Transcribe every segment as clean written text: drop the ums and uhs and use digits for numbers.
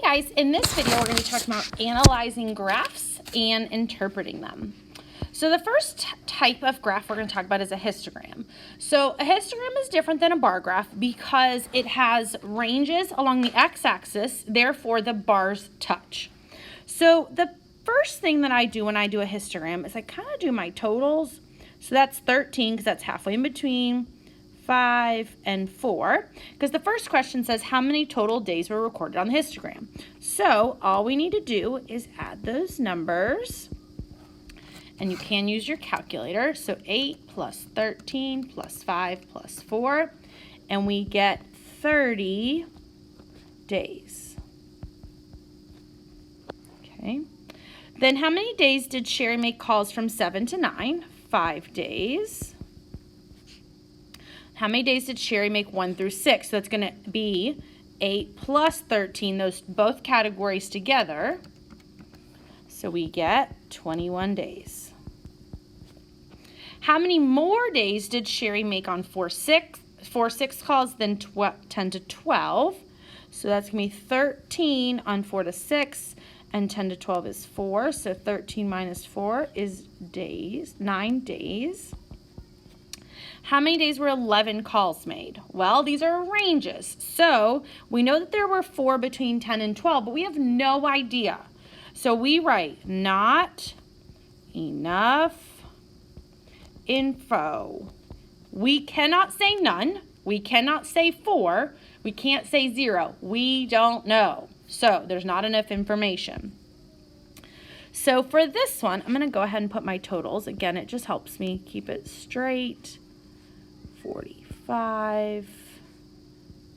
guys, in this video we're going to be talking about analyzing graphs and interpreting them. So the first type of graph we're going to talk about is a histogram. So a histogram is different than a bar graph because it has ranges along the x-axis, therefore the bars touch. So the first thing that I do when I do a histogram is I kind of do my totals. So that's 13 because that's halfway in between 5 and 4, because the first question says how many total days were recorded on the histogram. So all we need to do is add those numbers, and you can use your calculator. So 8 plus 13 plus 5 plus 4, and we get 30 days. Okay. Then how many days did Sherry make calls from 7 to 9? 5 days. How many days did Sherry make 1 through 6? So that's going to be 8 plus 13, those both categories together. So we get 21 days. How many more days did Sherry make on 4 6 calls than 10 to 12? So that's going to be 13 on 4 to 6, and 10 to 12 is 4. So 13 minus 4 is days, 9 days. How many days were 11 calls made? Well, these are ranges. So we know that there were 4 between 10 and 12, but we have no idea. So we write not enough info. We cannot say none. We cannot say 4. We can't say 0. We don't know. So there's not enough information. So for this one, I'm going to go ahead and put my totals. Again, it just helps me keep it straight. 45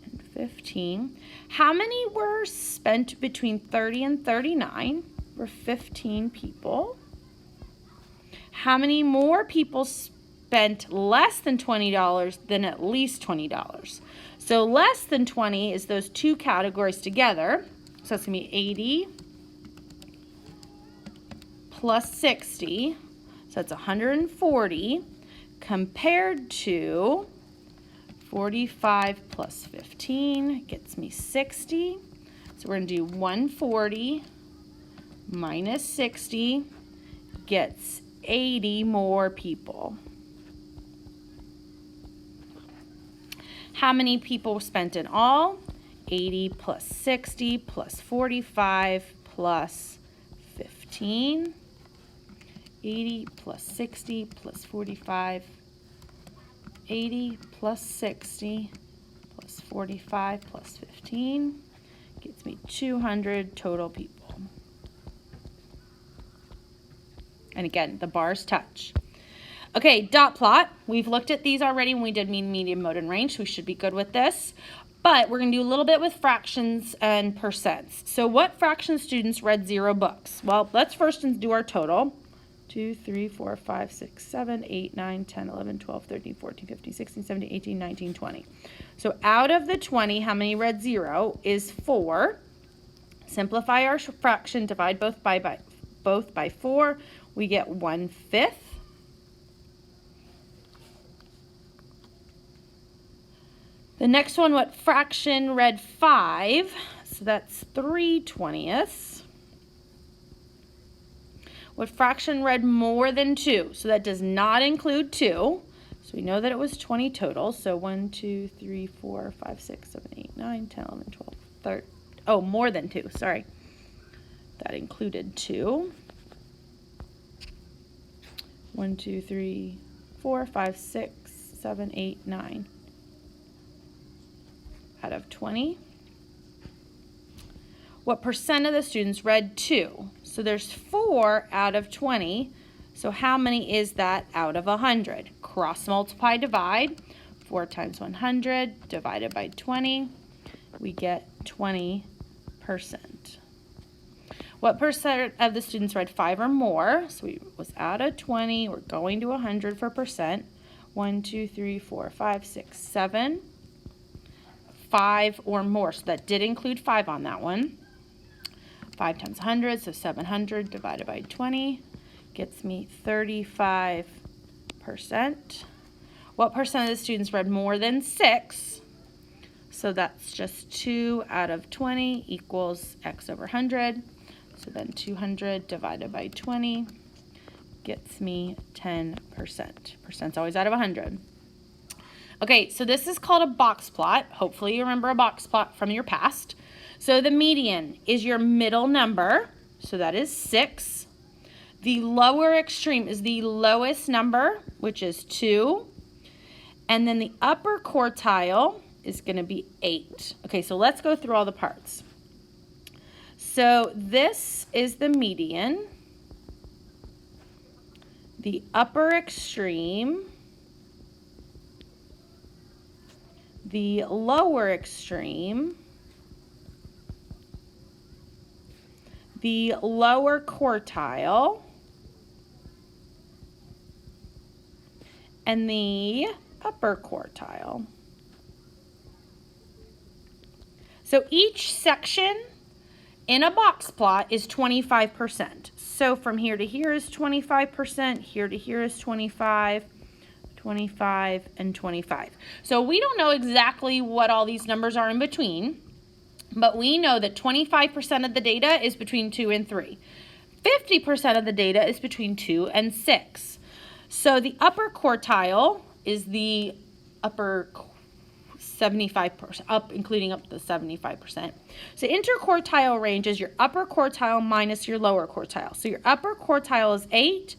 and 15. How many were spent between 30 and 39? Were 15 people. How many more people spent less than $20 than at least $20? So less than 20 is those two categories together. So that's going to be 80 plus 60. So that's 140. Compared to 45 plus 15 gets me 60. So we're going to do 140 minus 60 gets 80 more people. How many people spent in all? 80 plus 60 plus 45 plus 15. 80 plus 60 plus 45, 80 plus 60 plus 45 plus 15 gets me 200 total people. And again, the bars touch. Okay, dot plot. We've looked at these already when we did mean, median, mode, and range. We should be good with this. But we're going to do a little bit with fractions and percents. So what fraction students read 0 books? Well, let's first do our total. 2, 3, 4, 5, 6, 7, 8, 9, 10, 11, 12, 13, 14, 15, 16, 17, 18, 19, 20. So out of the 20, how many read 0 is 4. Simplify our fraction, divide both by 4. We get 1/5. The next one, what fraction read 5? So that's 3/20. What fraction read more than 2? So that does not include 2. So we know that it was 20 total. So 1, 2, 3, 4, 5, 6, 7, 8, 9, 10, 11, 12, 13. Oh, more than 2. Sorry. That included 2. 1, 2, 3, 4, 5, 6, 7, 8, 9. Out of 20. What percent of the students read 2? So there's 4 out of 20. So how many is that out of 100? Cross multiply, divide. 4 times 100 divided by 20. We get 20%. What percent of the students read 5 or more? So we was out of 20. We're going to 100 for percent. 1, 2, 3, 4, 5, 6, 7. 5 or more. So that did include 5 on that one. 5 times 100, so 700 divided by 20 gets me 35%. What percent of the students read more than 6? So that's just 2 out of 20 equals x over 100. So then 200 divided by 20 gets me 10%. Percent's always out of 100. Okay, so this is called a box plot. Hopefully you remember a box plot from your past. So the median is your middle number. So that is 6. The lower extreme is the lowest number, which is 2. And then the upper quartile is going to be 8. Okay, so let's go through all the parts. So this is the median. The upper extreme. The lower extreme. The lower quartile. And the upper quartile. So each section in a box plot is 25%. So from here to here is 25%, here to here is 25, 25, and 25. So we don't know exactly what all these numbers are in between, but we know that 25% of the data is between 2 and 3. 50% of the data is between 2 and 6. So the upper quartile is the upper 75%, including up to 75%. So interquartile range is your upper quartile minus your lower quartile. So your upper quartile is 8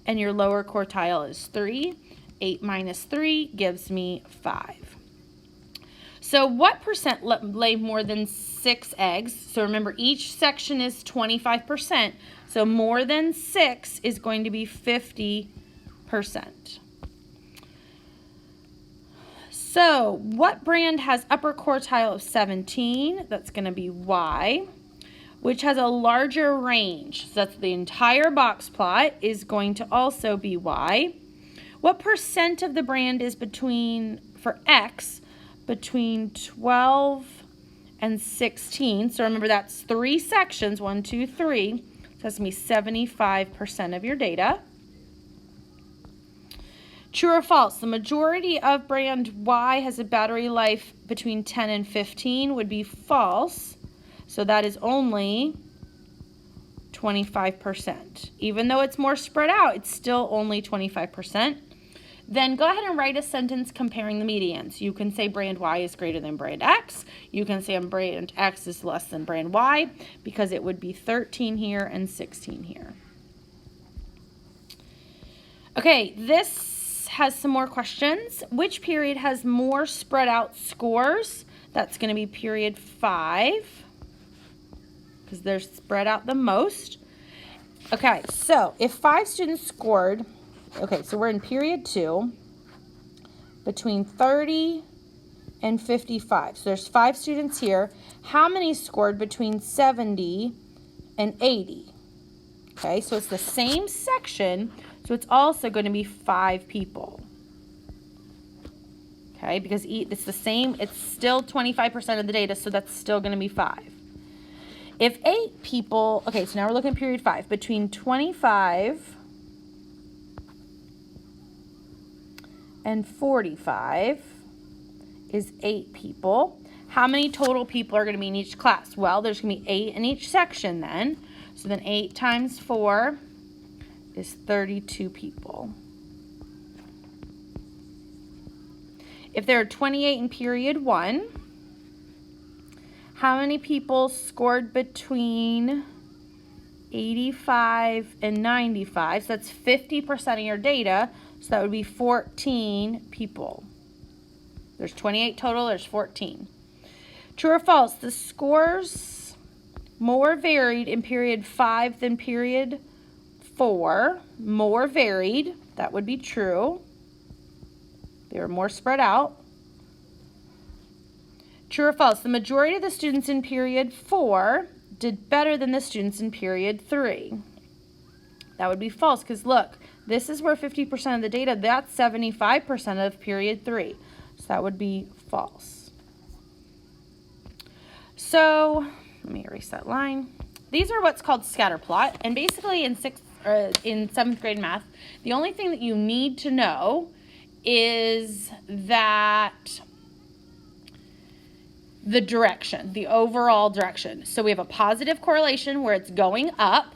and your lower quartile is 3. 8 minus 3 gives me 5. So what percent lay more than 6 eggs? So remember, each section is 25%. So more than 6 is going to be 50%. So what brand has upper quartile of 17? That's going to be Y, which has a larger range. So that's the entire box plot is going to also be Y. What percent of the brand is for X, between 12 and 16? So remember, that's 3 sections, 1, 2, 3. So that's going to be 75% of your data. True or false? The majority of brand Y has a battery life between 10 and 15 would be false. So that is only 25%. Even though it's more spread out, it's still only 25%. Then go ahead and write a sentence comparing the medians. You can say brand Y is greater than brand X. You can say brand X is less than brand Y, because it would be 13 here and 16 here. Okay, this has some more questions. Which period has more spread out scores? That's going to be period 5, because they're spread out the most. Okay, so if 5 students scored, okay, so we're in period 2, between 30 and 55. So there's 5 students here. How many scored between 70 and 80? Okay, so it's the same section, so it's also going to be 5 people. Okay, because it's the same, it's still 25% of the data, so that's still going to be 5. If 8 people, okay, so now we're looking at period 5, between 25 and 45 is 8 people. How many total people are going to be in each class? Well, there's going to be 8 in each section then. So then 8 times 4 is 32 people. If there are 28 in period 1, how many people scored between 85 and 95? So that's 50% of your data. So that would be 14 people. There's 28 total, there's 14. True or false? The scores more varied in period 5 than period 4. More varied, that would be true. They were more spread out. True or false? The majority of the students in period 4 did better than the students in period 3. That would be false, because look, this is where 50% of the data, that's 75% of period 3. So that would be false. So let me erase that line. These are what's called scatter plot. And basically in 7th grade math, the only thing that you need to know is that the direction, the overall direction. So we have a positive correlation where it's going up,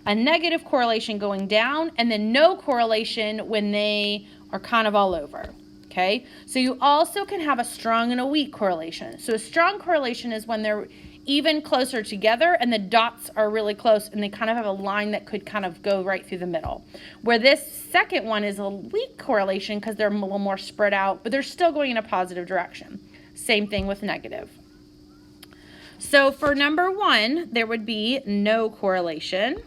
a negative correlation going down, and then no correlation when they are kind of all over. Okay, so you also can have a strong and a weak correlation. So a strong correlation is when they're even closer together and the dots are really close and they kind of have a line that could kind of go right through the middle. Where this second one is a weak correlation because they're a little more spread out, but they're still going in a positive direction. Same thing with negative. So for number 1, there would be no correlation.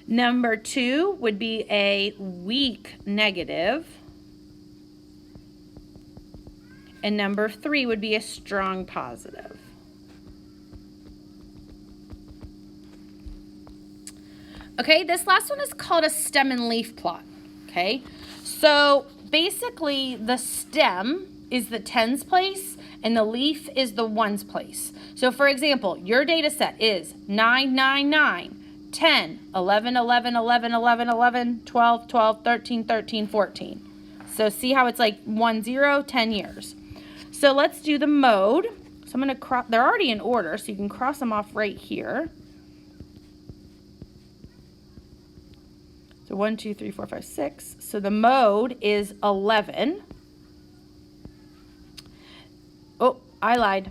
Number 2 would be a weak negative. And number 3 would be a strong positive. Okay, this last one is called a stem and leaf plot. Okay, so basically the stem is the tens place and the leaf is the ones place. So for example, your data set is 9, 9, 9. 10, 11, 11, 11, 11, 11, 12, 12, 13, 13, 14. So see how it's like 1, 0, 10 years. So let's do the mode. So I'm going to cross, they're already in order, so you can cross them off right here. So 1, 2, 3, 4, 5, 6. So the mode is 11. Oh, I lied.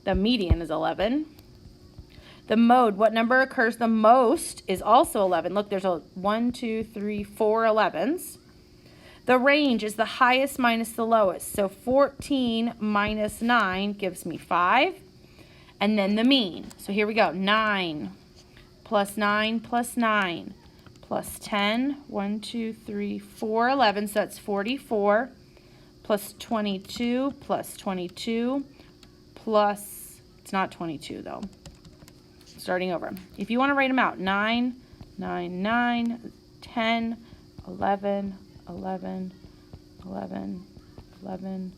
The median is 11. The mode, what number occurs the most, is also 11. Look, there's a 1, 2, 3, 4 11s. The range is the highest minus the lowest. So 14 minus 9 gives me 5. And then the mean. So here we go. 9 plus 9 plus 9 plus 10. 1, 2, 3, 4 11. So that's 44 plus 22 plus 22 plus, it's not 22 though. Starting over. If you want to write them out, 9, 9, 9, 10, 11, 11, 11, 11,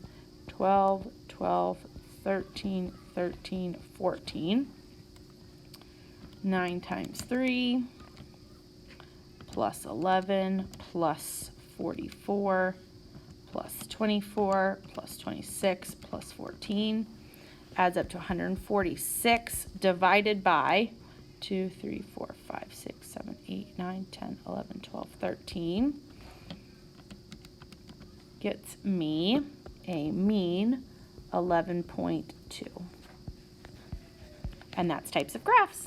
12, 12, 13, 13, 14. 9 times 3 plus 11 plus 44 plus 24 plus 26 plus 14. Adds up to 146 divided by 2, 3, 4, 5, 6, 7, 8, 9, 10, 11, 12, 13. Gets me a mean 11.2. And that's types of graphs.